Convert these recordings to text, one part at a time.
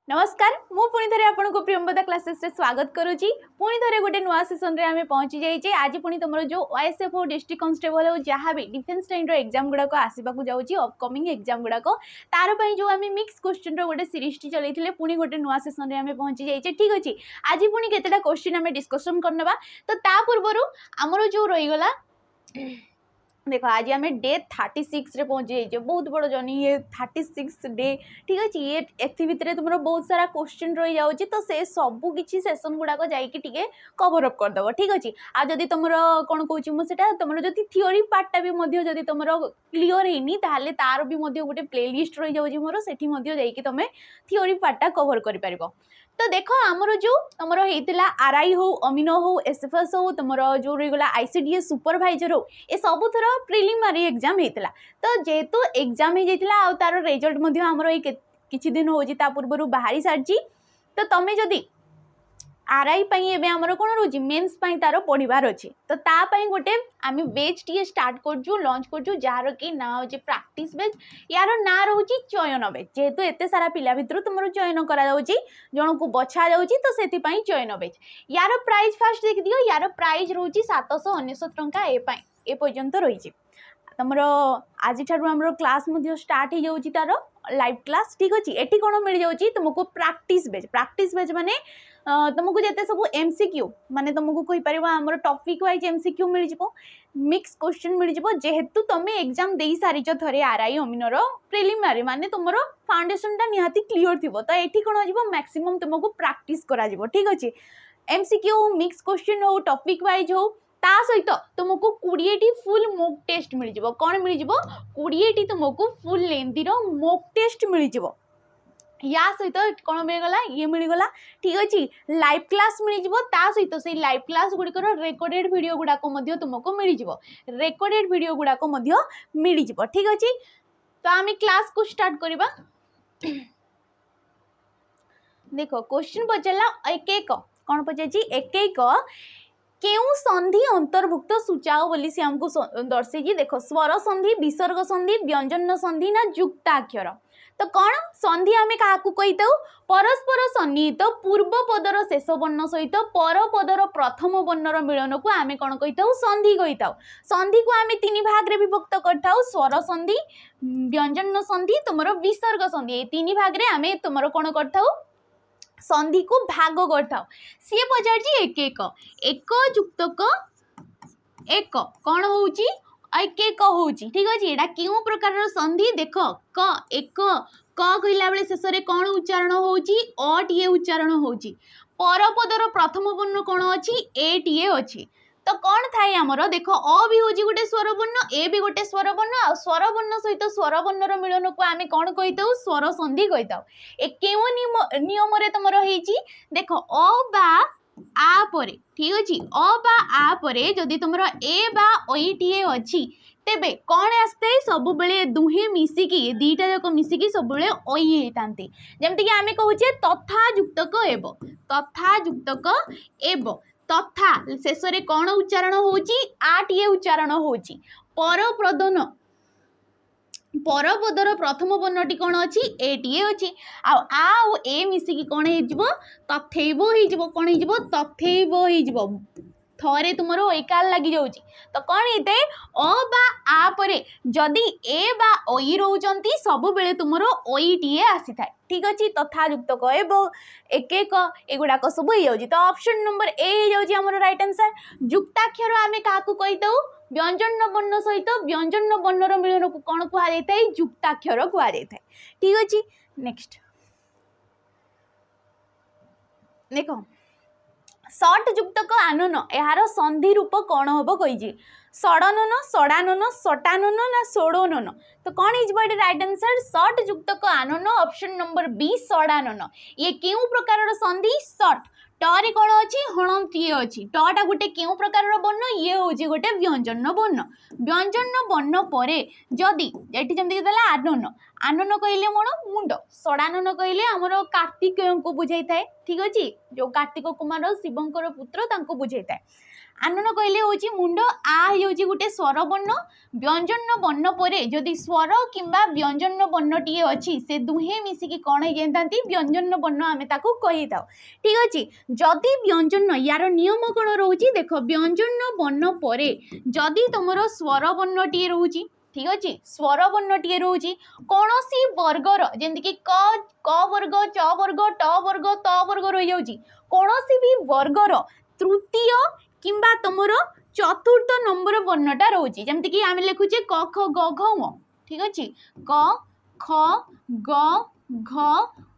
नमस्कार मु पुणी थे आपको प्रियंवदा क्लासेस रे स्वागत करुच्ची पुणी थे गोटे नुआ सेसन रे आमे पहुंची जाइए आज पुणी तुम जो ओएसएफओ डिस्ट्रिक्ट कांस्टेबल हो जहाँ भी डिफेन्स लाइन एग्जाम गुड़ाक आसवाक जाऊँगी अपकमिंग एग्जाम गुड़ाक तार जो आम मिक्स क्वेश्चन गोटे सीरीज टी चलते पुणी गोटे नुआ सेसन रे आमे पहुंची जाइए ठीक अच्छे आज पुणी केतेटा क्वेश्चन आमे डिस्कशन करनबा तो ता पूर्व आमर जो रहीगला देखो आज आम डे 36 रे पहुंची जाइए बहुत बड़ जर्नी ये 36 डे ठीक अच्छे ये भितर तुम बहुत सारा क्वेश्चन रही जाऊँगी तो से सबू किसी सेसन गुड़ाक जाके कवर अप करदेव ठीक अच्छे आदि तुम कौन कौच मुझे तुम जो थियोरी पार्टा भी तुम क्लीयर होनी तार भी गोटे प्ले लिस्ट रही जाऊँगी मोर से तुम थियोरी पार्टा कवर कर तो देख आमर जो तुम होता आरआई हो अमीनो हो एसएफएस हो तुम जो रहीगला आईसीडीएस सुपरवाइजर हो ये सब थर प्रिलिमिनारी एग्जाम होता तो जेहेतु एग्जाम हो जाता तार रिजल्ट आमर किछि दिन हो पूर्व बाहरी सारी तो तुम जदि आरआई एवं आमर कौन रोचे मेन्स तार पढ़ार अच्छे तो तापाई गोटे आम बेच टी स्टार्ट कर लंच कर जार कि ना हो प्राक्टिस बेच यार ना रोचे चयन बेच जेहेतु एत सारा पिला भितर तुम चयन करा जन को बछा जाऊँगी तो से चयन बेच यार प्राइज फास्ट देख दियो यार प्राइज रोचे 799 टंका ए पर्यंत रही तुम आज आम क्लास स्टार्ट हो जाऊँगी तार लाइव क्लास ठीक अच्छे ये कौन मिल जाऊँगी तुमको प्राक्टिस बेच माने तुमको जिते सब एमसीक्यू माने तुमको कही पार आम टॉपिक वाइज एमसीक्यू मिल जाव मिक्स क्वेश्चन मिल जाव जेहेतु तुम एग्जाम दे सारी थरे आरआई अमीनर प्रिलिमिनारी माने तुम फाउंडेशन टा निहाती क्लियर थी तो ये कौन हो मैक्सिमम तुमको प्राक्टिस करा ठीक अच्छे एमसीक्यू हो मिक्स क्वेश्चन हो टॉपिक वाइज हो ता सहित तुमको 20 फुल मोक टेस्ट मिल जाव कौन मिल जाव 20 तुमको फुल लेंथीर मोक टेस्ट मिल जाव या सहित कौन मिलगला ये मिलगला ठीक अच्छे लाइव क्लास मिल जाव सहित से लाइव क्लास गुड़िकर रेकर्डेड वीडियो गुड़ाक तुमको मिल जाव रेकर्डेड वीडियो गुड़ाक मिल जाव ठीक अच्छे तो आम क्लास को स्टार्ट करवा देखो क्वेश्चन पचारा एक कौन पचार एक केउ संधि अंतर्भुक्त सूचाओ बोली से आमको दर्शे देखो स्वर संधि विसर्ग संधि व्यंजन संधि ना युक्ताक्षर तो कौन संधि आम क्या कही परस्पर सन्निहित पूर्व पदर शेष वर्ण सहित पर पदर प्रथम वर्णर मिलन को आम कौन कही संधि कही संधि को आम 3 भाग रे विभक्त कर स्वर संधि व्यंजन संधि तुम विसर्ग संधि 3 भाग रे आम तुम कौन कर संधि को भाग कर सी पचार एक युक्तक एक कौन हो एक हूँ ठीक अच्छे यहाँ क्यों प्रकार संधि देख क एक क कहला बेले शेष में कौन उच्चारण होटीए उच्चारण हो परपदर प्रथम वर्ण कौन अच्छी एटीए अच्छी तो कौन थाए आमर देख अ भी हूँ गोटे स्वर वर्ण ए भी गोटे स्वर वर्ण आ स्वर वर्ण सहित स्वर वर्णर मिलन को आम कौन कही स्वर संधि कही ए क्यों नियम तुम देख अ बा आ परे ठीक अच्छे अ बा आ परे जदि तुम ए बा ओईटीए अच्छी तेबे कौन आसते सब बेले दुहे मिसिकी दीटा जाक मिसिकी सब बेले ओई होता जमती आम कहे तथा युक्तक एव तथा युक्तक एव तथा शेष में कौन उच्चारण होची आटीए उच्चारण होची परप्रदन परपदर प्रथम वर्णटी कौन अच्छी एटीए अच्छी आ ए मिसिकी कौन हो तथैव हो कौन हो तथैव हो थरे तुम एकाल लगी जाऊँगी तो कौन होता है अ बा आ परे जदि ए बा ओई रोचंती सब बेले तुम ओईटीए आसी थाए ठीक अच्छे तथा युक्तक एक एगुड़ाक सब हो जाऊँगी तो ऑप्शन नंबर ए हो जाऊँगी आम राइट आंसर युक्ताक्षर आम क्या कही व्यंजन वर्ण सहित व्यंजन वर्णर मिलन को कौन कहुए युक्ताक्षर कहुए ठीक अच्छे नेक्स्ट देखो सट युक्तक आनन यार संधि रूप कौन हम कही सड़नन सड़ानन सटानन ना सोड़नन तो कौन हो राइट आंसर सट युक्तक आनन ऑप्शन नंबर बी सड़ानन ये क्यों प्रकार संधि सट टरे कौन अच्छी हणंतीय अच्छी टा गोटे क्यों प्रकार वर्ण ये हूँ गोटे व्यंजन वर्ण व्यंजन वर्ण पर जदि ये जमी आनन आनन कहले मोण मुंड सड़ानन कहले आमर कार्तिकेय को बुझाई थाए ठीक अच्छे जो कार्तिक कुमार शिवंकर पुत्र बुझाई थाए आनन कहले होची मुंड आ होची गोटे स्वर वर्ण व्यंजन वर्ण परे जदि स्वर किंबा व्यंजन वर्ण टी अच्छी से दुहे मिसिकी कौन हो जाती व्यंजन वर्ण आम ताकू कही था। ठीक अच्छे जदि व्यंजन यार नियम कौन रोचे देख व्यंजन वर्ण परे जदि तुम स्वर वर्ण टी रोचे ठीक अच्छे स्वर वर्ण टी रोचे कौन सी वर्गर जमीक क वर्ग च वर्ग ट वर्ग त वर्ग रही जाऊँगी कौन सी भी वर्गर तृतीय किंबा तुमर चतुर्थ नंबर वर्णटा रोचे जमती कि आम लिखुचे क ख ग घ ङ ठीक अच्छे क ख ग घ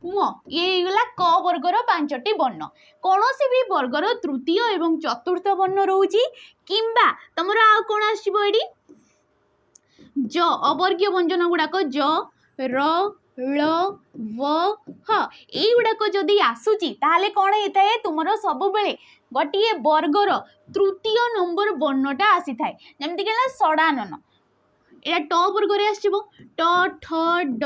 ङ ये गला क वर्गर 5टी वर्ण कौन सी भी वर्गर तृतीय एवं चतुर्थ वर्ण रोचे किंबा तुमर आ कौन आसो ज अवर्गीय व्यंजन गुड़ाक ज र ळ व ह गुड़ाक जदि आसूची ताहले कौन होता है तुमर सब बेले गोटे वर्गर तृतीय नंबर वर्णटा आसी थाए जमती कि षडानन यहाँ ट वर्ग आसो ट ठ ड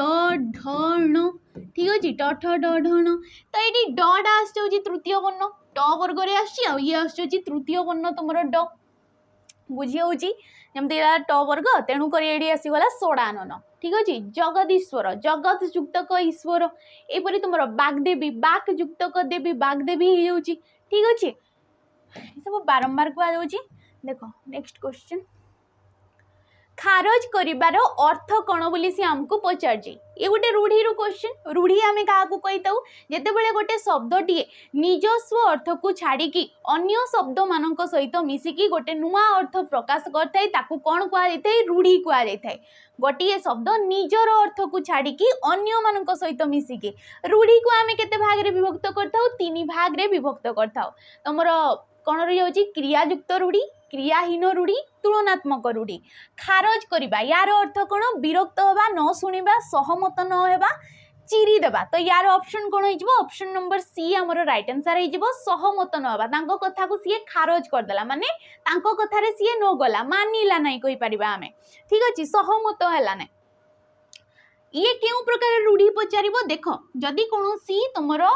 ढ ण ठीक अच्छे ट ठ ड ढ ण तो ये डा आसूँ तृतीय वर्ण ट वर्ग ये आसूँ तृतीय वर्ण तुम ड बुझी हो जमती ट वर्ग तेणुक ये आसीगला षडानन ठीक अच्छे जगदीश्वर जगत युक्तक ईश्वर एपरी तुम बागदेवी बाक युक्तक देवी बागदेवी हो जाऊँगी ठीक अच्छे सब बारंबार कहुच्छी देख नेक्स्ट क्वेश्चन खारज करिबार अर्थ कौन बोली सी आमको पचार ये गोटे रूढ़ी क्वेश्चन रूढ़ी आम क्या कही था जितेबाला गोटे शब्दटीए निजस्व अर्थ को छाड़ी अन्य शब्द मान सहित मिसिकी गोटे नुआ अर्थ प्रकाश करता है कौन कहुए रूढ़ी कहुए गोटे शब्द निजर अर्थ को छाड़ी अन्य मान सहित मिसिकी रूढ़ी को आम केते भाग में विभक्त करता 3 भाग में विभक्त करता तुम कौन रही जाऊँगी क्रियायुक्त रूढ़ी क्रियाहीन रूढ़ी तुलनात्मक रूढ़ी खारज करवा यार अर्थ कौन विरक्त होगा न शुणा सहमत न होगा चिरी देवा तो यार ऑप्शन कौन हो ऑप्शन नंबर सी आमर राइट आंसर हो सहमत न होगा कथा को सी खारज करदेला माने तांको कथारे सी न गला मानिला नहीं कहि परिबा आमे ठीक अछि सहमत हैला नहीं ये केउ प्रकार रूढ़ी पचारिबो देखो जदि कोनोसी तुमरो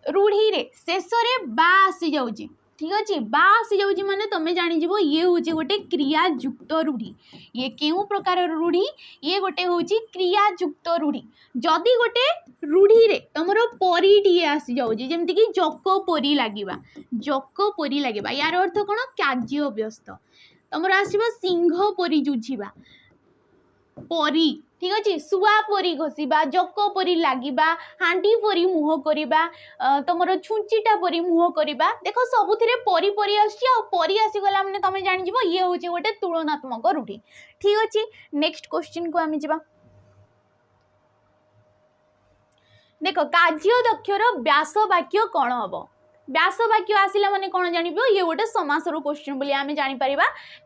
रूढ़ी रे शेष रे बा आसी जाउची ठीक अच्छे बा आसी जाउची माने तमे जानि जीवो ये होची गोटे क्रियायुक्त रूढ़ी ये केउ प्रकार रूढ़ी ये गोटे होची क्रियायुक्त रूढ़ी जदि गोटे रूढ़ी रे तमरो परिटी आसी जाउची जेमति कि जक परी लागिबा यार अर्थ कोन कार्य व्यस्त तमरो आसीबो सिंह परी जुझिबा परी ठीक अच्छे शुआ परी घोषा जक परी लगे हांडी परी मुह करवा तुम छुंचीटा परी मुह करवा देख सबुथिरे परी परी आसी आसीगला मैंने तुम जान ये हूँ गोटे तुलनात्मक रूढ़ी ठीक अच्छे नेक्स्ट क्वेश्चन को आम जा देख कार्य दक्षर व्यास वाक्य कौन हम व्यास वाक्य आसिला माने कौन जान ये गोटे समास क्वेश्चन बोली आम जापर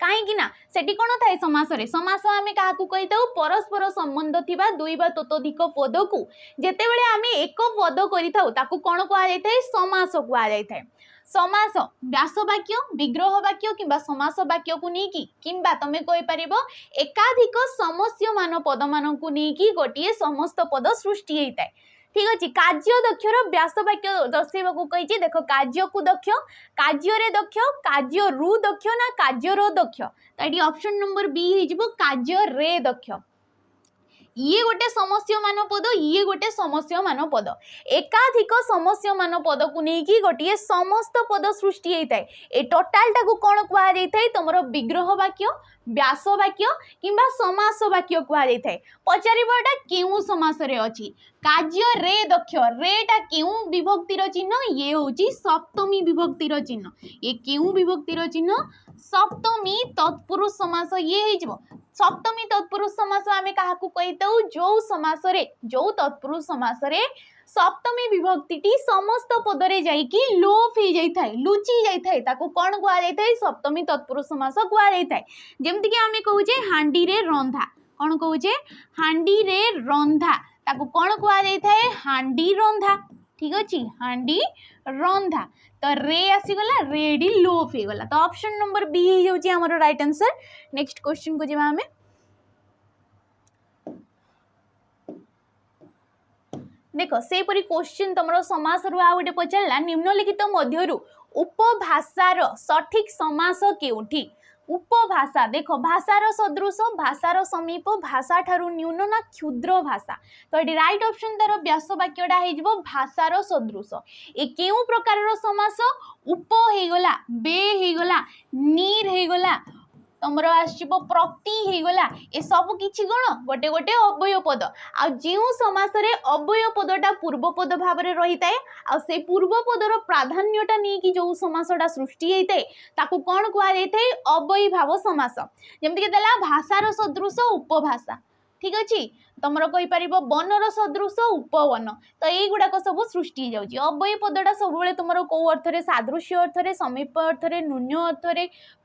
कहीं सेठी कौन थाए समास समास आम क्या कही था परस्पर संबंध थिबा दुई बा ततोधिक पद को जेतेबेले आम एक पद करी कौन कहुए समास कहुए समास व्यास वाक्य विग्रह वाक्य किंबा समास वाक्य को नहीं किंबा तुम कहि परिबो एकाधिक समस्यमान पद मान को नहीं गोटे समस्त पद सृष्टि होता है ठीक अच्छे कार्य दक्षर व्यास वाक्य दर्शेबा को कही देख कार्य को दक्ष कार्य दक्ष कार्य रु दक्ष ना कार्य रो दक्ष तो ये ऑप्शन नंबर बी हो कार्य रे दक्ष ये गोटे समस्यमान पद ये गोटे समस्यमान पद एकाधिक समस्यमान पद को लेकिन गोटे समस्त पद सृष्टि होता है ए टोटालटा को कौन कहुए तुम विग्रह वाक्य व्यास वाक्य किंबा समास वाक्य कहुए पचारिबा केउ समास रे अछि कार्य रे दक्ष रेटा केउ विभक्तिर चिन्ह ये हूँ सप्तमी विभक्तिर चिन्ह ये केउ विभक्तिर चिन्ह सप्तमी तत्पुरुष समास ये हो सप्तमी तत्पुरुष समास आम क्या कही जो समास जो तत्पुरुष समास सप्तमी विभक्ति समस्त पदरे जाइकी लोप हो जाए लुचि जाए कौन कहुए सप्तमी तत्पुरुष समास कहुए जमती आम कहे हांडी रे रंधा कौन कहे हांडी रे रंधा ताको कौन कहुए हांडी रंधा ठीक अच्छे हांडी रंधा तो रे आसीगला रेडी लोप हो गला तो ऑप्शन नंबर बी हो जाउची हमर राइट आंसर नेक्स्ट क्वेश्चन को जेबा हमें देख से परी क्वेश्चन तुम समास रु आ गोटे पचारा निम्नलिखित मध्यरु उपभाषार सठिक समास केउठी उपभाषा देख भाषार सदृश भाषार समीप भाषा ठारू न्यून ना क्षुद्र भाषा तो ये राइट ऑप्शन तार व्यास वाक्यटा हो भाषार सदृश ए केउ प्रकार समास उप होगला बे होगला नीर होगला तुमर आसो प्रति होगला ए सब किछि कौन गोटे गोटे अव्यय पद आ जो समास रे अव्यय पदटा पूर्वपद भाव में रही थाए आ से पूर्वपदर प्राधान्यटा नहीं कि जो समासटा सृष्टि होता है ताकू कौन कहुए अव्ययी भाव समास जमती देला भाषार सदृश उपभाषा ठीक अच्छे तुमर कहीपर बनर सदृश उपवन तो युड़ाक सब सृष्टि जाऊँगी अव्ययी पदटा सब तुम कौ अर्थ सादृश्य अर्थ समीप अर्थ न्यून अर्थ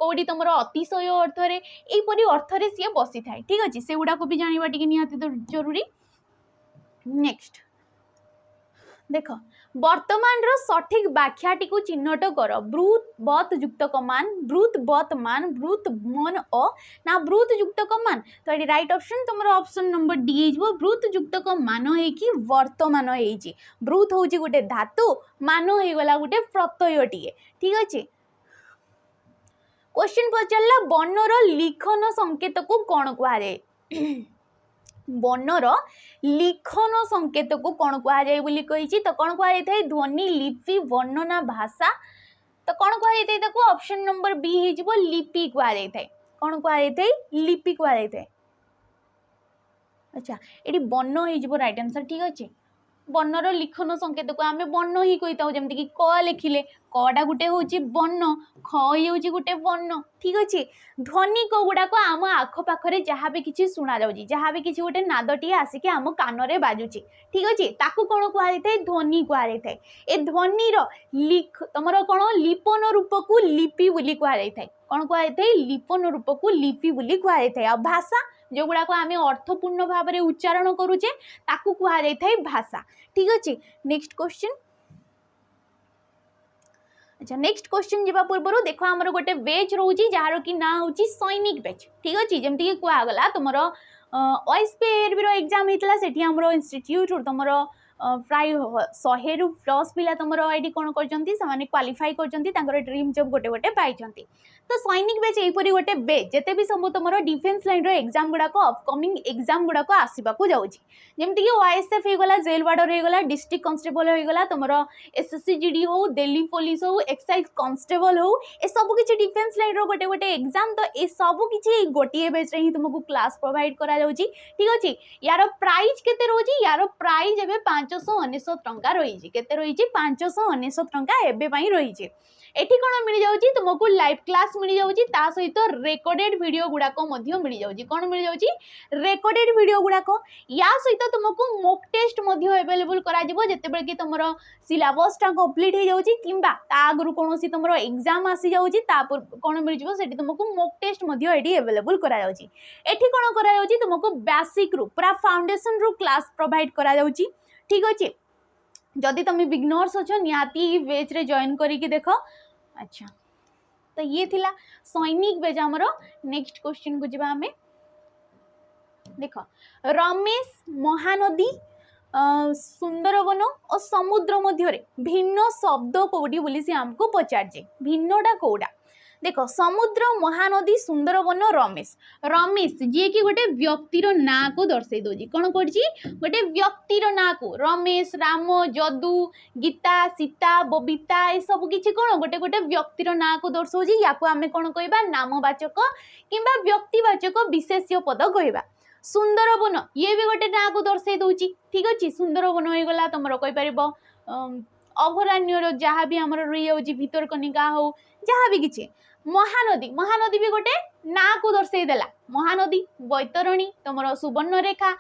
कौटी तुम अतिशय अर्थ यहपरी अर्थ सी बसी थाए ठीक अच्छे से गुड़ाक भी जाना टी निहाती जरूरी नेक्स्ट देख वर्तमान सठिक व्याख्याटी को चिन्हट कर ब्रूत बत युक्तक मान ब्रूत बत मान ब्रूत मन अ ना ब्रूत युक्तक मान तो ये राइट ऑप्शन तुम ऑप्शन नंबर डी हो ब्रूत युक्तक मान हो वर्तमान हो ब्रूत हूँ गोटे धातु मान होगला गोटे प्रत्यय टी ठीक अच्छे क्वेश्चन पचारा वर्णर लिखन संकेत को कौन कहुए वर्णर लिखन संकेत को कौन कहुए बोली कही तो कौन कहुए ध्वनि लिपि वर्णना भाषा तो कौन कहुए ऑप्शन नंबर बी हो लिपि कहुए कौन कहुए लिपि कहुए अच्छा ये वर्ण हो राइट आंसर ठीक अच्छे वर्णर लिखन संकेत को आम वर्ण ही कही था जमीक कि क लिखिले कटा गोटे हूँ वर्ण ख हूँ गोटे वर्ण ठीक अच्छे ध्वनि क गुड़ाक आम आखपाखे जहाँ भी किसी शुणा जाऊँगी जहाँ भी किसी गोटे नादटी आसिक आम कान में बाजुची ठीक अच्छे ताकू कौन कहुए ध्वनि कहुए ए ध्वनिर लिख तुम कौन लिपन रूप को लिपि बोली कहुए कौन कहुए लिपन रूप को लिपि बोली कहुए आ भाषा जो गुड़ाक आम अर्थपूर्ण भाव में उच्चारण करुचे ताकू कहुए भाषा ठीक अच्छे नेक्स्ट क्वेश्चन अच्छा नेक्स्ट क्वेश्चन जीवा पूर्व देख आमर गोटे बेच रोची जार कि ना हूँ सैनिक बेच ठीक अच्छे जमीक कहगला तुम OSPR एग्जाम होता से इंस्टीट्यूट तुम प्राय 100 रु प्लस पिला तुम ये कौन कर क्वालिफाई कर ड्रीम जॉब गोटे गोटे पाई तो सैनिक बेच यहीपरी गोटे बेच जिते भी सब तुम डिफेन्स लाइन एग्जाम गुड़ाक अपकमिंग एग्जाम गुड़ाक आसवाक जाऊँगी जमीक OSF होगला जेल वार्डर होगला डिस्ट्रिक्ट कांस्टेबल होगला तुम SSC GD हो दिल्ली पुलिस हो एक्साइज कांस्टेबल हो ए सब किसी डिफेन्स लाइन गोटे गोटे एग्जाम तो ये सब किसी गोटे बेच ही तुमको क्लास प्रोवाइड करा जाउची ठीक अच्छे यार प्राइज केते रोची यार प्राइज एबे 599 टंका रही केते रही 599 टंका एबे पई रही एठी कौन मिल जाउची तुमको लाइव क्लास मिल जाउची ता सहित रेकर्डेड वीडियो गुड़ाक मिल जाउची कौन मिल जाउची रेकर्डेड वीडियो गुड़ाक या सहित तुमको मॉक टेस्ट अवेलेबल करा जिवो जेतेबेले कि तुमर सिलेबसटा कंप्लीट हो जाउची किंबा ता आगरु कोनोसी तुमर एग्जाम आसी जाउची ता कौन मिल जिवो सेठी तुमको मॉक टेस्ट एठी अवेलेबल करा जाउची एठी कौन करा जाउची तुमको बेसिक रु पूरा फाउंडेशन रु क्लास प्रोवाइड करा जाउची ठीक अच्छे जदि तुम बिगनर्स अच्छो निहाती बेच रे जॉइन करिकी देख अच्छा तो ये थिला सैनिक बेच आमर नेक्स्ट क्वेश्चन को जीवा हमें देख रमेश महानदी सुंदरवन और समुद्र मध्य भिन्न शब्द कौटी बोली सी आमको पचारे भिन्नटा कौटा देख समुद्र महानदी सुंदरवन रमेश रमेश जी कि गोटे व्यक्तिर ना को दर्शाई दौर कौन कर गोटे व्यक्तिर ना को रमेश राम जदू गीता सीता बबीता ये सब किसी कौन गोटे गोटे व्यक्तिर ना को दर्शाऊँ या आम कौन कह नामवाचक किंबा व्यक्तिवाचक विशेष्य पद कहवा सुंदरवन ये भी गोटे ना को दर्शाई दौर ठीक अच्छे सुंदरवन हो गला तुम कहीपर अभयारण्य जहाँ भी आमर रही जाऊँगी भितरकनिका हो जहाँ भी किसी महानदी महानदी भी गोटे ना को दर्शाई देला महानदी बैतरणी तुम सुवर्णरेखा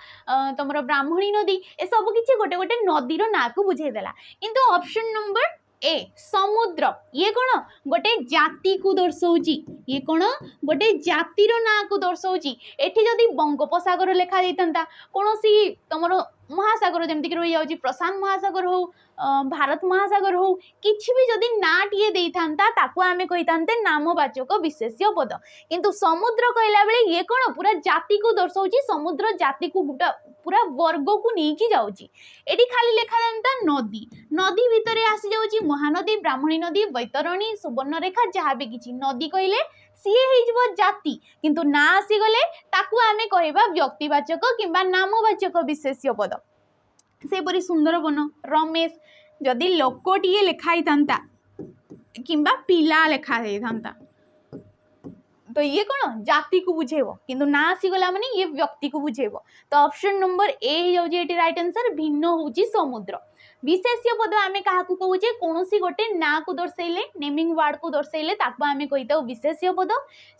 तुम ब्राह्मणी नदी ए सब किसी गोटे गोटे नदीर ना को बुझेदेला किंतु ऑप्शन नंबर ए समुद्र ये कौन गोटे जाति को दर्शाऊँगी ये कौन गोटे जातिर ना को दर्शाऊँगी एठी जदि बंगोपसागर लेखा जाता कौन सी तुम महासागर जमीक रही जाऊँगी प्रशांत महासागर हो भारत महासागर हो किछि भी जदि नाटिए दे थांता ताको आमे कहि थांते नामवाचक विशेष्य पद किंतु समुद्र कहला बेले ये कोन पूरा जाति को दर्शाउची समुद्र जाति को गुटा पूरा वर्ग को नहीं की जाउची एटी खाली लेखा थांता नदी नदी भितरे आसी जाउची महानदी ब्राह्मणी नदी बैतरणी सुवर्णरेखा जहाँ भी किछि नदी कहले सीए हेइजबो जाति किंतु ना आसी गले ताकू आमे कहबा व्यक्तिवाचक किंबा नामवाचक विशेष्य पद सेपरी सुंदरबन रमेश जदि लोकटिए लेखाई थांता किंबा पिला लेखाई थांता तो ये कौन जाति को बुझेब किंतु ना आसीगला माने ये व्यक्ति को बुझेब तो ऑप्शन नंबर ए हो राइट आंसर भिन्न होची समुद्र विशेष्य पद आमे काहाकू कहूचे कोनोसी गोटे ना को दर्शाइले नेमिंग वर्ड को दर्शाइले ताकू आमे कहिताउ विशेष्य पद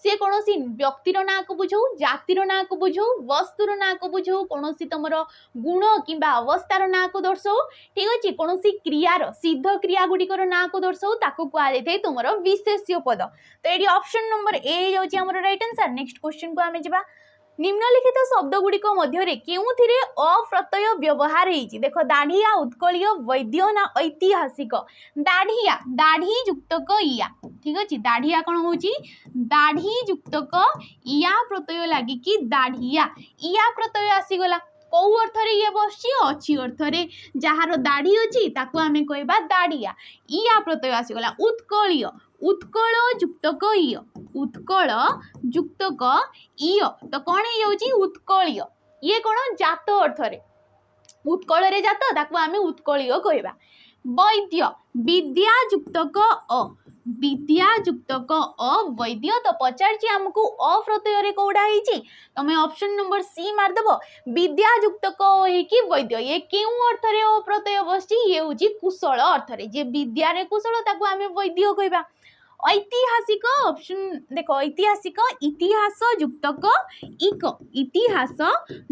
से कोनोसी व्यक्तिर ना को बुझौ जातिर ना को बुझौ वस्तुर ना को बुझौ कोनोसी तमरो गुण किंबा अवस्थार ना को दर्शाउ ठीक अछि कोनोसी क्रियार सिद्ध क्रिया गुडिकर ना को दर्शाउ ताकू कुआ जायथाय तुमरो विशेष्य पद तो एडी ऑप्शन नंबर ए होची हमर राइट आंसर नेक्स्ट क्वेश्चन को आमे जिबा निम्नलिखित शब्द गुड़िक मध्य केउथिरे अप्रत्यय व्यवहार होइछि देखो दाढ़िया उत्कलीय वैद्य ना ऐतिहासिक दाढ़िया दाढ़ी युक्तक इया ठीक अछि दाढ़िया कोन होछि दाढ़ी युक्तक इया प्रत्यय लागि कि दाढ़िया इया प्रत्यय आसी गला कौ अर्थ रे ये बसछि अछि अर्थ रे जहार दाढ़ी अछि ताको आमे कहबा दाढ़िया इया प्रत्यय आसी गला उत्कलीय उत्कल युक्तक इय उत्कल युक्तक इय तो कौन हो उत्कलीय ये कौन जात अर्थ रे उत्कल रे जात ताकू आमे उत्कलीय कहबा वैद्य विद्या युक्तक अ विद्या युक्तक अ वैद्य तो पचारछि हमकु अ प्रत्यय रे कोडा हिची तमे ऑप्शन नंबर सी मार देबो विद्या युक्तक हे कि वैद्य ये केउ अर्थ रे अ प्रत्यय बसछि ये होची कुशल अर्थ रे जे विद्या रे कुशल ताकू आमे वैद्य कहबा ऐतिहासिक ऑप्शन देखो ऐतिहासिक इतिहास युक्तक इक इतिहास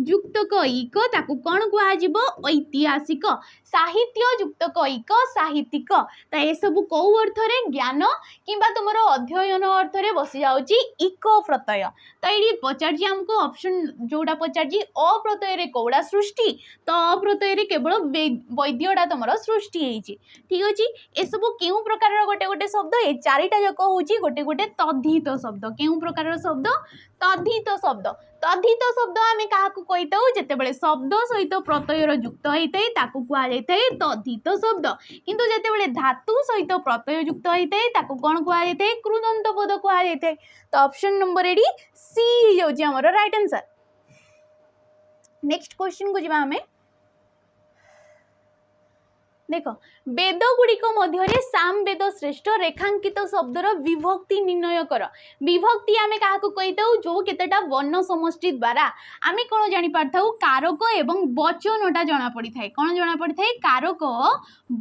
युक्तक इक ताकू कौन कुहाजिबो ऐतिहासिक साहित्य युक्तक इक साहित्यिक तो ये सब कौ अर्थ रे ज्ञान किंबा तुमर अध्ययन अर्थ रे बसी जाउची इक प्रत्यय तो ये पचारजी हमको ऑप्शन जोड़ा पचारजी अ प्रत्यय रे कोड़ा सृष्टि तो अ प्रत्यय रे केवल वैद्यटा तुमर सृष्टि हेची ठीक अछि ए सब केउ प्रकार गोटे गोटे शब्द ए चारिटा जक होची गोटे गोटे तद्धित शब्द केउ प्रकार शब्द तद्धित शब्द आमे काहाकू कहिताउ जेतेबेले शब्द सहित प्रत्ययर युक्त होइतै ताकू कुआ जायतै तद्धित शब्द किंतु जेतेबेले धातु सहित प्रत्यय युक्त होइतै ताकू कोन कुआ जायतै कृदंत पद कुआ जायतै तो ऑप्शन नंबर एडी सी होची हमर राइट आंसर नेक्स्ट क्वेश्चन को जिबा हमें देख वेद गुड़िक मध्य साम वेद श्रेष्ठ रेखांकित शब्दर विभक्ति निर्णय कर विभक्ति आमे काहाकू कहिताउ जो केतेटा वर्ण समष्टि द्वारा आमे कोन जानि पारथाउ कारक एवं वचनटा जणा पड़ी थाए कोन जणा पड़ी थाए कारक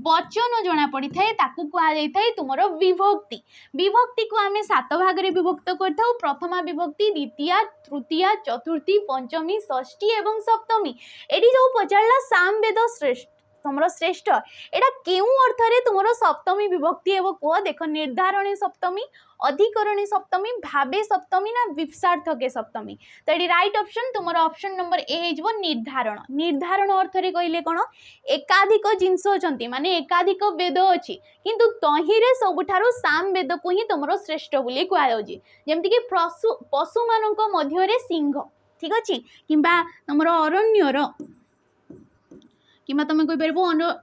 वचन जणा पड़ी थाए ताकू कुआ जाय थाए तुमरो विभक्ति विभक्ति को आमे सात भाग रे विभक्त करथाउ प्रथमा विभक्ति द्वितीय तृतीय चतुर्थी पंचमी षष्ठी एवं सप्तमी एडी जो पचारला साम वेद श्रेष्ठ तुमरो श्रेष्ठ एटा केउ अर्थ रे तुमरो सप्तमी विभक्ति एवं को देखो निर्धारणी सप्तमी अधिकरणी सप्तमी भावे सप्तमी ना विपसार्थके सप्तमी तो एडी राइट ऑप्शन तुमरो ऑप्शन नंबर ए हेजबो निर्धारण निर्धारण अर्थ रे कहले कोन एकाधिक जिंस अछंती माने एकाधिक वेद अछि किंतु तही रे सबुठारु साम वेद को ही तुमरो श्रेष्ठ बोली कुआ जाउची जेमति कि पशु मानक मध्य रे सिंह ठीक अछि किंबा तुमरो अरण्यर किंबा तुम कही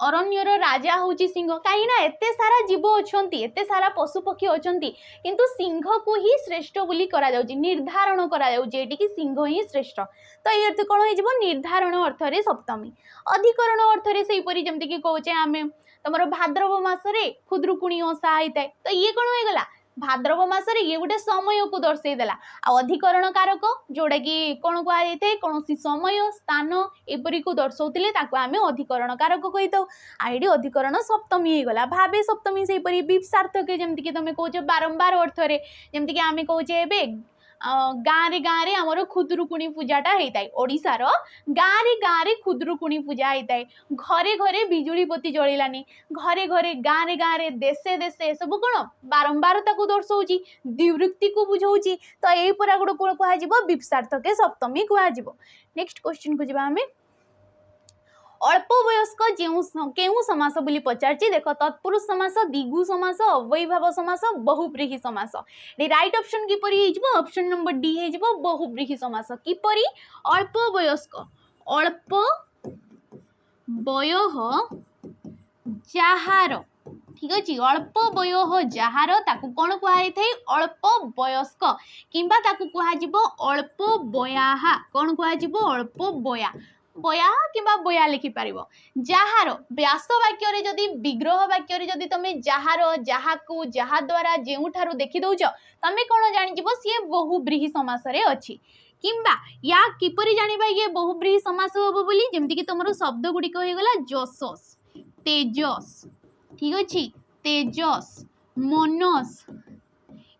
अरण्यर राजा हूँ सिंह कहीं एते सारा जीव अच्छा एते सारा पशुपक्षी अच्छा किंतु सिंह को ही श्रेष्ठ बोली करा जाउची निर्धारण करा जाउची एटी कि सिंह ही श्रेष्ठ तो ये अर्थ कौन हो निर्धारण अर्थ रे सप्तमी अधिकरण अर्थ रे सेहीपरि जेमति कि कहूचे आमे तुमर भाद्रव मासरे खुद्रुकुणी ओषा होता है तो ये कौन हो गला भाद्रव मासरे ये गोटे समय को दर्शे देला आ अधिकरण कारक जोड़ा कि कौन कहुए कौन समय स्थान एपरी को दर्शाउले आम अधिकरण कारक कही था आईडी अधिकरण सप्तमी हो गला भावे सप्तमी से विपसार्थक जमीक तुम कौच बारंबार अर्थ रे जमीक आम कौचे गाँव रे आमर खुदुरुकुणी पूजाटा होता है ओडिशार गाँव रे खुदुरुकुणी पूजा होता है घरे घरे बिजुली बत्ती जलिलानी घरे घरे गाँव रे देशे देशे सब कौन बारंबार ताको दर्शाऊँगी द्विवृत्ति को बुझाऊँगी तो यही पूरा गोटे कौन कह विपसार्थके सप्तमी कह नेक्स्ट क्वेश्चन को जावा आमे अल्प वयस्क केउ समास बोली पचारछि देख तत्पुरुष समास दिगु समास अव्ययीभाव समास बहुव्रीहि समास राइट ऑप्शन किपरि हेजिबो ऑप्शन नंबर डी हेजिबो बहुव्रीहि समास किपरि अल्प वयस्क अल्प वयः जाहार ठीक अछि अल्प वयः जाहार ताकू कोन कुहा थाए अल्प वयस्क किंबा ताकू कुहा जिवो अल्प बयाहा कोन कुहा जिवो अल्प बया बया किंबा बया लिखि पारिबो जाहार व्यास वाक्य रे जदी विग्रह वाक्य रे जदी तमे जाहार जाहाकू जाहा द्वारा जेउठारु देखि दउछ तमे कोन जानि जिवो सिए बहुव्रीहि समास रे अछि किंबा या किपरि जानिबा ये बहुव्रीहि समास होबो बोली जेमति कि तमरो शब्द गुडी को हे गला जसस तेजस ठीक अछि तेजस मनस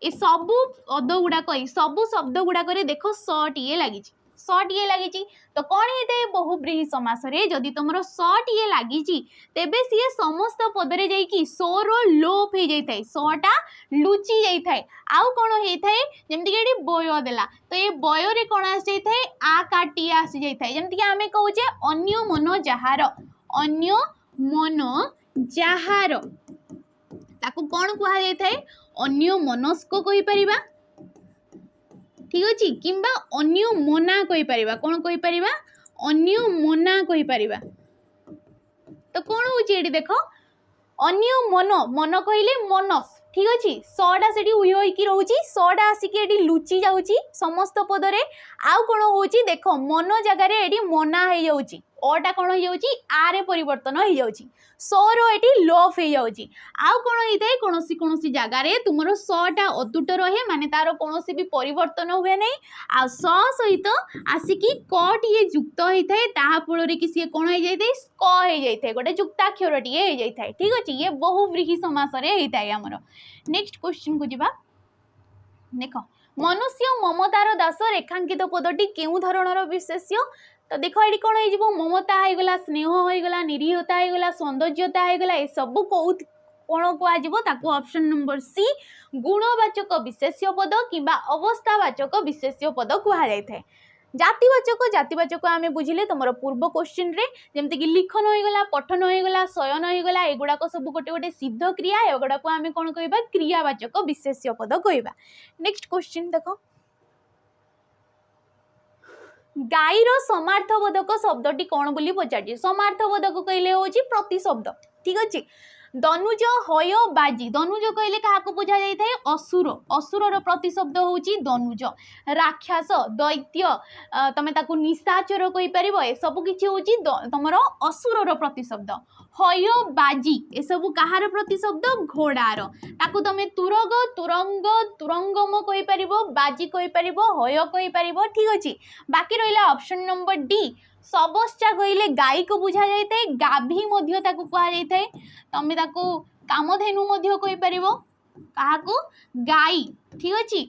ए सबु पद गुडा कई सबु शब्द गुडा करे देखो शॉर्ट ये लागि शॉर्ट ये लगी तो कौन होते बहुव्रीहि समास रे जदि तुमरो शॉर्ट ये लगी तेबे सी समस्त पदरे जाइकी सोर लोप हो जाए सटा लुचि जाए आउ कौन होता है जमती कि बय देला तो ये बय रे कौन आसी जाए आ काटी आसी जाए जमती आम कहे अन्य मन जार अन्य मन जार ताकू कौन कहा जाए अन्य मनस्क कहि परिबा ठीक अच्छे किंबा अन्य मना कहि परिबा कौन कहि परिबा अन्य मना कहि परिबा तो कौन होची देख अन्य मन मन कहले मनस ठीक अच्छे सटा से उयोकी रोची सटा आसिक लुचि जाऊँगी समस्त पदरे आउ कौन होची देख मन जगार ये मना हो जाऊँगी अटा कौन हो जाऊँगी आरे परिवर्तन हो जाऊँगी सर ये लफ हो जाऊँगी आउ कौन होता है कौन जगार तुम सटा अतुट रहे माने तार कौन भी परिवर्तन हुए नहीं आ सहित आसिक कट ये युक्त होता है ताफल कि सी कौन हो जाए स्क हो जाए गोटे युक्ताक्षर टे हो जाए ठीक अच्छे ये बहुव्रीहि समास होता है आमर नेक्स्ट क्वेश्चन को जीवा देख मनुष्य ममतार दास रेखांकित पदटी केउ धरणर विशेष्य तो देख ये कौन हो ममता होगला स्नेह होगला निरीहता होगला सौंदर्यता होगला ये सब कौ कौन कह ऑप्शन नंबर सी गुणवाचक विशेष्य पद किंबा अवस्थावाचक विशेष्य पद कह जाए जातिवाचक आम बुझिले तुम पूर्व क्वेश्चन रे जमती कि लिखन होगला पठन होगला शयन होगला एगुड़ाक सब गोटे गोटे सिद्ध क्रिया एगुड़ा को आम कौन कह क्रियावाचक विशेष्य पद कह नेक्स्ट क्वेश्चन देख गाईर समार्थबोधक शब्दटी कौन बोली पचार समार्थबोधक कहले हूँ प्रतिशब्द ठीक अच्छे दनुज हय बाजी दनुज कहले क्या बुझा जाए असुर असुरर प्रतिशब्द हूँ दनुज राक्षस दैत्य तमें ताकू निशाचर कहीपर ए सबकि हूँ तुम असुरर प्रतिशब्द हय बाजी ए सब कहार प्रतिशब्द घोड़ार ताकू तुम तुरग तुरंग तुरंगम कहीपर बाजी कहीपर हय कहीपर ठीक अच्छे बाकी रहा ऑप्शन नंबर डी सबस्चा कहले गाई को बुझा जाए गाभी कहुए तमें कामधेनु कही पार क्या गाई ठीक अच्छे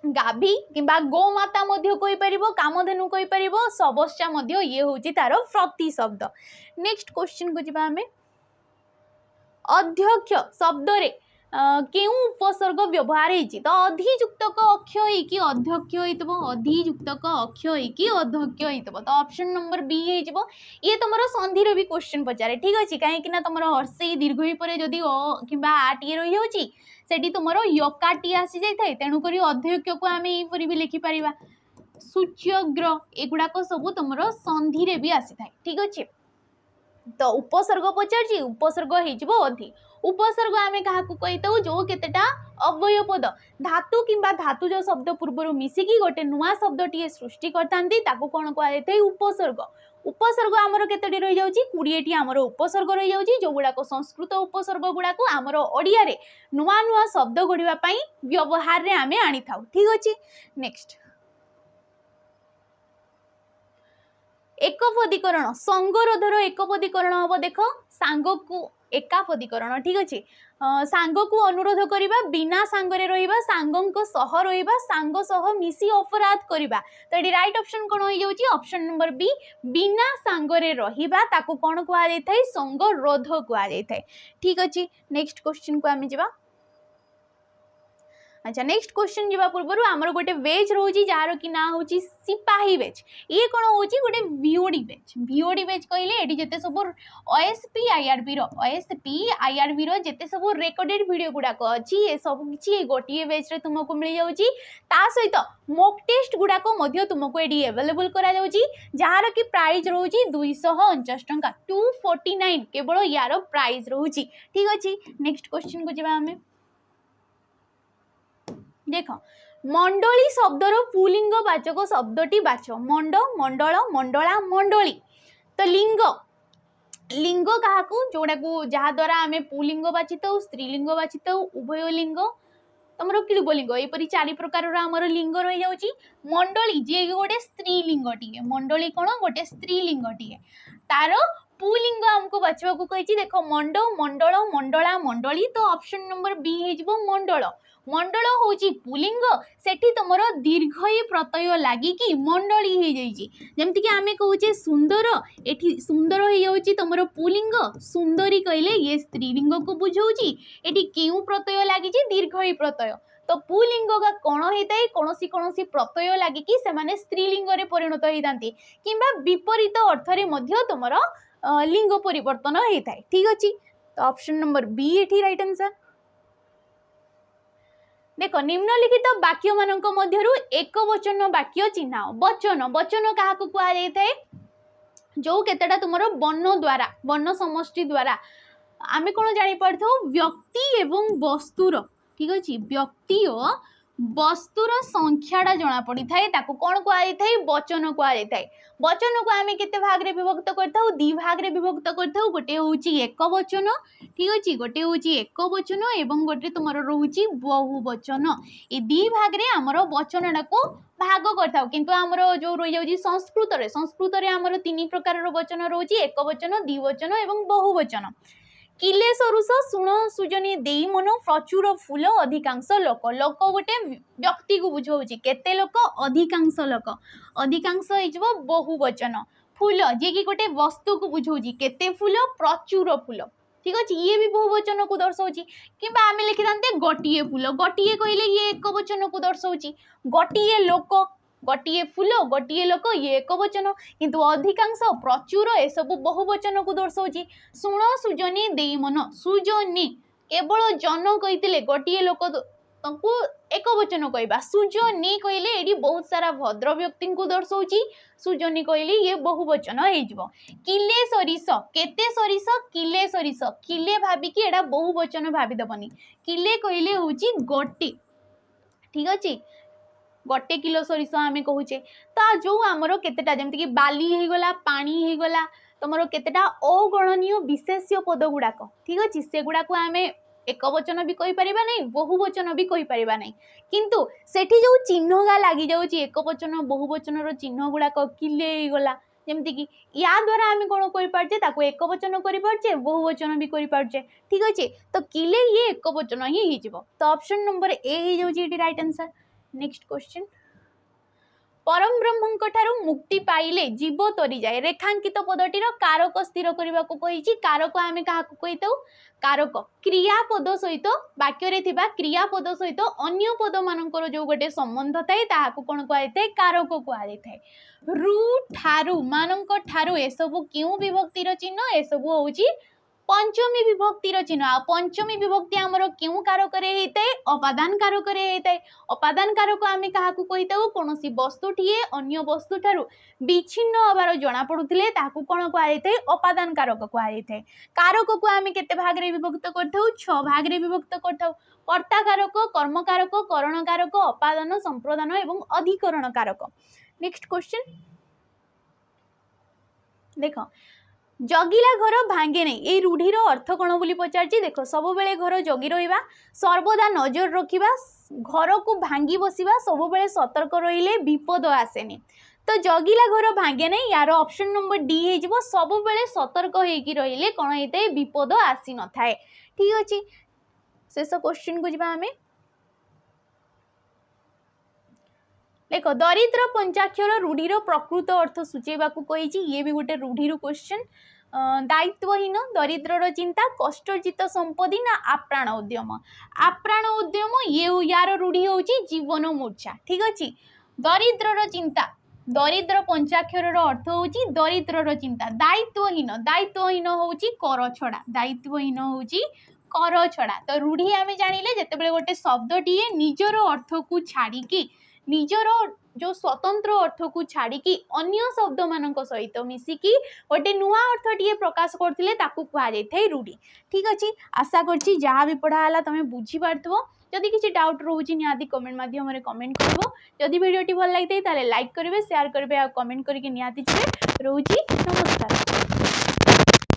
गाभी किंबा गोमाता कही पार कामधेनु कही पार सबस्चा ये हूँ तार प्रतिशब्द नेक्स्ट क्वेश्चन को जीवा आमे अध्यक्ष शब्द रे केउ उपसर्ग व्यवहार होती तो अधियुक्तक अक्ष होइकी अध्यक्ष होइतबो अधियुक्तक अक्ष होइकी अध्यक्ष होइतबो तो ऑप्शन नंबर बी हो ये तुम संधिर भी क्वेश्चन पचारे ठीक अच्छे कहीं तुम हर्षई दीर्घ पर जदि अ किंबा आ टी रही होची सेठी तुम यका टी आसी जाए तेणुक अध्यक्ष को आम यहीपर भी लिखिपर सूच्यग्र एगुड़ाक सब तुम संधि भी आसी था ठीक अच्छे तो उपसर्ग पचार उपसर्ग हो अधि उपसर्ग आम क्या कही था जो केतेटा अव्यय पद धातु किंबा धातुज शब्द पूर्व मिसिकी गोटे नुआ शब्द टी सृष्टि करता कौन कहुए उपसर्ग उपसर्ग आमर केतोटी रही जाउची 20टी आमर उपसर्ग रही जाउची जो गुड़ाक संस्कृत उपसर्ग गुड़ाक आमर ओडिया रे नुआ नुआ शब्द गढ़िबा पई व्यवहार रे आमे आनी थाउ ठीक अछि नेक्स्ट एकपदीकरण संगरोधर एकपदीकरण हम देख सांग को एकापदीकरण ठीक अच्छे सांग को अनुरोध करवा बिना सांगरे रहिबा सांगंक सह रहिबा सांग सह मिसी अपराध करवा तो ये राइट ऑप्शन कौन हो जाउची ऑप्शन नंबर बी बिना सांगरे रहिबा ताकू कौन कहा जाय थाए संगरोध कहा जाय थाए ठीक अच्छे नेक्स्ट क्वेश्चन को आमे जिबा अच्छा नेक्स्ट क्वेश्चन जीवा पूर्व आमर गोटे वेज रोची जार कि ना हूँ सिपाही वेज ये कौन हूँ गोटे भिओडी वेज कहले ये जिते सब ओएसपी आईआरबी जिते सब रेकर्डेड वीडियो गुड़ाक अच्छी ये सब किसी गोटे वेज रे तुमको मिल जाऊँगी ता सहित मॉक टेस्ट गुड़ाक तुमको ये एवेलेबल करा जार कि प्राइस रोची 249 टंका 249 केवल यार प्राइस रोची ठीक अच्छे नेक्स्ट क्वेश्चन को जावा आमे देख मंडली शब्दर पुलिंग वाचक शब्दटी बाछ मंड मंडल मंडला मंडली तो लिंग लिंग क्या जोड़ा को जहाँ द्वारा आम पुलिंग बाची स्त्रीलिंग बाची उभय लिंग तुम किलुबलिंग यहपरी 4 प्रकार आमर लिंग रही जाऊँगी मंडली जी गोटे स्त्रीलिंग टे मंडली कौन गोटे स्त्रीलिंग टे तार पुलिंग आमको बाछा कही देख मंड मंडल मंडला मंडली तो ऑप्शन नंबर बी हो मंडल मंडल हूँ पुलिंग सेठी तुमर दीर्घई प्रत्यय लगिकी मंडली हो जामती कि आम कहे सुंदर एठी सुंदर हो जाऊँगी तुमर पुलिंग सुंदरी कहले ये स्त्रीलिंग को बुझाऊँगी एठी क्यों प्रत्यय लगी दीर्घई प्रत्यय तो पुलिंग का कौन होता है कौन सी प्रत्यय लगिकी से स्त्रीलिंग में परिणत होता किंबा विपरीत अर्थरे मध्य तुमर लिंग परिवर्तन होता है ठीक अच्छे तो ऑप्शन नंबर बी एठी राइट आंसर देख निम्नलिखित वाक्य मानक मध्यरु एक वचन वाक्य चिन्ह वचन वचन क्या कहुए जो केतेटा तुमर वर्ण द्वारा वर्ण समष्टि द्वारा आमे कौन जापर व्यक्ति एवं वस्तुर ठीक अच्छे व्यक्ति और वस्तुर संख्याटा जना पड़ी थाए ताको कौन कहुए वचन कहुए वचन को आम केते भाग रे विभक्त करथाउ दी भाग रे विभक्त करथाउ गोटे होउची एक वचन ठीक अच्छे गोटे होउची एक वचन एवं गोटे तुमर रोची बहुवचन ए दी भाग रे आमर वचनटा को भाग करथाउ किंतु आमर जो रही जाउची संस्कृत रे आमर 3 प्रकार रो वचन रोची एक वचन द्विवचन एवं बहुवचन किले सरुष सुण सुजनी देई मन प्रचुर फूल अधिकांश लोक लोक गोटे व्यक्ति को बुझाऊँ केते लोक अधिकांश लोक अधिकांश हो बहुवचन फूल जी कि गोटे वस्तु को बुझाऊँ केते फूल प्रचुर फूल ठीक अच्छे ये भी बहुवचन को दर्शाऊँ कि आम लिखि था गोटे फूल गोटे कहले ये एक वचन को दर्शाऊँ गोटे लोक गोटे फूल गोटे लोक ये एक वचन किंतु अधिकांश प्रचुर ए सब बहुवचन को दर्शाऊँ सुण सुजनी देई मन सुजनी केवल जन कही गोटे लोक एक वचन कहवा सुजनी कहले ये बहुत सारा भद्र व्यक्ति को दर्शाऊँ सुजनी कहले ये बहुवचन हो किले सरिष केते सरिष किले भाविकी एटा बहुवचन भाविदेवनी किले कहले हूँ गोटे ठीक अच्छे गोटे किलो सरिष आम कहूचे तो जो आमर केतेटा जमती कि बाली हो गला पानी हो गला तुमर केतेटा अगणनीय विशेष्य पद गुड़ाक ठीक अच्छे से गुड़ाक आम एक वचन भी कही परिबा नहीं बहुवचन भी कही परिबा नहीं किंतु सेठी जो चिन्ह गा लगी जाउची एक वचन बहुवचन रो चिन्ह गुड़ाक किले हो गला जमती कि या द्वारा आम कौन कर पार्चे ताको एक वचन कर पार्चे बहुवचन भी कर पार्चे ठीक अच्छे तो किले ये एक वचन ही हो तो ऑप्शन नंबर ए हो जाउची राइट आंसर नेक्स्ट क्वेश्चन परम ब्रह्म ठारू मुक्ति पाइले जीव तरी जाए रेखांकित पदटीर कारक स्थिर करने को कही कारक आम क्या कही कारक क्रियापद सहित वाक्य रे थिबा क्रियापद सहित अन्य पद मानकर जो गोटे संबंध थाए ताहाकू कौन कहुए कारक कहुए रु ठारू मानक ठारू ए सब क्यों विभक्तिर चिन्ह ए सब होउची पंचमी विभक्तिर चिन्ह आ पंचमी विभक्ति आमर क्यों कारक अपादान कारक अपादान कारक आम क्या कही कौन वस्तुटीए अन्य वस्तु ठारू विच्छिन्न हबार जना पड़ुथिले ताकू कौन कहुए अपादान कारक कहुए कारक को आम केते भाग रे विभक्त करथाउ 6 भाग रे विभक्त करथाउ कर्ता कारक कर्म कारक करण कारक अपादान संप्रदान एवं अधिकरण कारक नेक्स्ट क्वेश्चन देख जगिला घर भांगे नहीं ये रूढ़ीर अर्थ कौन बोली पचारछि देख सब बेले घर जगी रहिबा सर्वदा नजर रखिबा घर को भांगी बसिबा सब बेले सतर्क रहिले विपद आसेनी तो जगिला घर भांगे नहीं यार ऑप्शन नंबर डी हो सब बेले सतर्क होइकी रहिले कौन होता है विपद आसी न थाए ठीक अच्छे शेष क्वेश्चन को जावा आमे देख दरिद्र पंचाक्षर रूढ़ीर प्रकृत अर्थ सूचेबा को कही ये भी गोटे रूढ़ीर क्वेश्चन दायित्वहीन दरिद्रर चिंता कष्टजित संपत्ति ना आप्राण उद्यम ये यार रूढ़ी हूँ जीवन मूर्छा ठीक अच्छे दरिद्रर चिंता दरिद्र पंचाक्षर अर्थ हूँ दरिद्रर चिंता दायित्वहीन हूँ कर छड़ा दायित्वहीन हूँ कर छड़ा तो रूढ़ी आम जानिले जिते गोटे शब्दटी निजर अर्थ को छाड़ी निजर जो स्वतंत्र अर्थ को छाड़ी अन्य शब्द मान सहित मिसिकी गोटे नुआ अर्थटीए प्रकाश करते कहुई रूढ़ी ठीक अच्छे आशा करछि जहाँ भी पढ़ाला तुम बुझीपार जदि किसी डाउट रोचे निहाती कमेंट माध्यम कमेंट कर जदि वीडियोटी भल लगी ताले लाइक करेंगे शेयर करेंगे और कमेंट करके निहाती रोची नमस्कार।